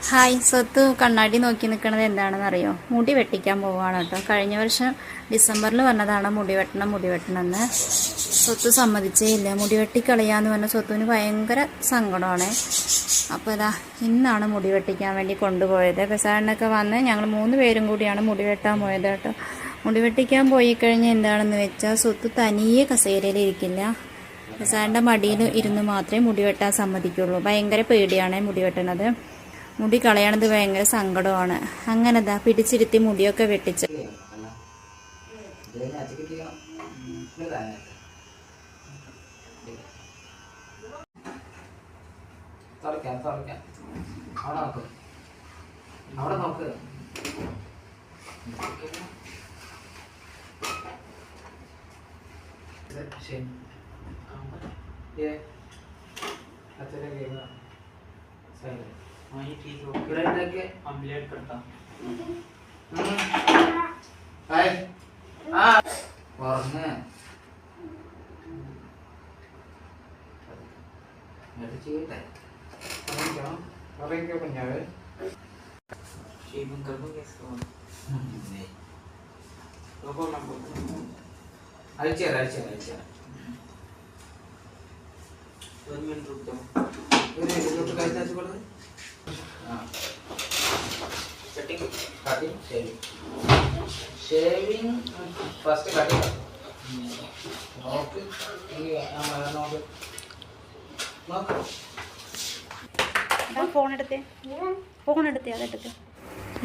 Hi, സ്വത്ത് കണ്ണാടി നോക്കി നിൽക്കുന്നത് എന്താണെന്ന് അറിയോ? മുടി വെട്ടിക്കാൻ പോവുകയാണ് കേട്ടോ. കഴിഞ്ഞ വർഷം ഡിസംബറിൽ വന്നതാണ് മുടി വെട്ടണം എന്ന്. സ്വത്ത് സമ്മതിച്ചേ ഇല്ല. മുടി വെട്ടിക്കളയാന്ന് പറഞ്ഞ സ്വത്തുവിന് ഭയങ്കര സങ്കടമാണ്. അപ്പോൾ ഇതാ ഇന്നാണ് മുടി വെട്ടിക്കാൻ വേണ്ടി കൊണ്ടുപോയത്. പെസാറിനൊക്കെ വന്ന് ഞങ്ങൾ 3 പേരും കൂടിയാണ് മുടി വെട്ടാൻ പോയത് കേട്ടോ. മുടി വെട്ടിക്കാൻ പോയി കഴിഞ്ഞാൽ എന്താണെന്ന് വെച്ചാൽ സ്വത്ത് തനിയെ കസേരയിലിരിക്കില്ല. പെസാറിൻ്റെ മടിയിൽ ഇരുന്ന് മാത്രമേ മുടി വെട്ടാൻ സമ്മതിക്കുള്ളൂ. ഭയങ്കര പേടിയാണ് മുടി വെട്ടണത്. മുടി കളയണത് ഭയങ്കര സങ്കടമാണ്. അങ്ങനെതാ പിടിച്ചിരുത്തി മുടിയൊക്കെ വെട്ടിച്ച് वही ठीक हो ग्राइंडर के ऑमलेट करता हाय हां वरना मेरे चाहिए था orang punya शेविंग कर दूंगा इसको नहीं लोगों ना बोल अच्छा 1 मिनट रुक जाओ ये तो कैसा से बोल setting cutting shaving first cutting okay ये हमारा नोक ഫോൺ എടുത്തേ അതെടുത്ത്.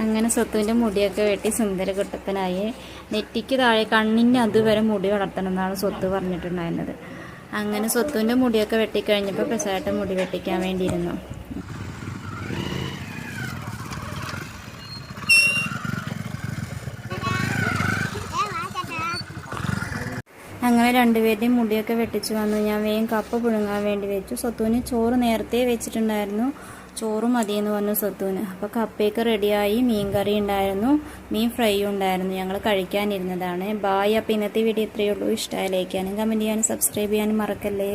അങ്ങനെ സ്വത്തുവിൻ്റെ മുടിയൊക്കെ വെട്ടി സുന്ദരകുട്ടപ്പനായി. നെറ്റിക്ക് താഴെ കണ്ണിന് അതുവരെ മുടി വളർത്തണം എന്നാണ് സ്വത്ത് പറഞ്ഞിട്ടുണ്ടായിരുന്നത്. അങ്ങനെ സ്വത്തുവിൻ്റെ മുടിയൊക്കെ വെട്ടിക്കഴിഞ്ഞപ്പോൾ പ്രസാദത്തെ മുടി വെട്ടിക്കാൻ വേണ്ടിയിരുന്നു. അങ്ങനെ 2 പേരുടെയും മുടിയൊക്കെ വെട്ടിച്ച് വന്നു. ഞാൻ വേഗം കപ്പ പുഴുങ്ങാൻ വേണ്ടി വെച്ചു. സ്വത്തുവിന് ചോറ് നേരത്തെ വെച്ചിട്ടുണ്ടായിരുന്നു. ചോറ് മതിയെന്ന് പറഞ്ഞു സ്വത്തുവിന്. അപ്പോൾ കപ്പയൊക്കെ റെഡിയായി. മീൻ കറി ഉണ്ടായിരുന്നു, മീൻ ഫ്രൈ ഉണ്ടായിരുന്നു. ഞങ്ങൾ കഴിക്കാനിരുന്നതാണ്. ബായ്. അപ്പോൾ ഇന്നത്തെ വീഡിയോ ഇത്രയേ ഉള്ളൂ. ഇഷ്ടമായി ലൈക്ക് ചെയ്യാനും കമൻറ്റ് ചെയ്യാനും സബ്സ്ക്രൈബ് ചെയ്യാനും മറക്കല്ലേ.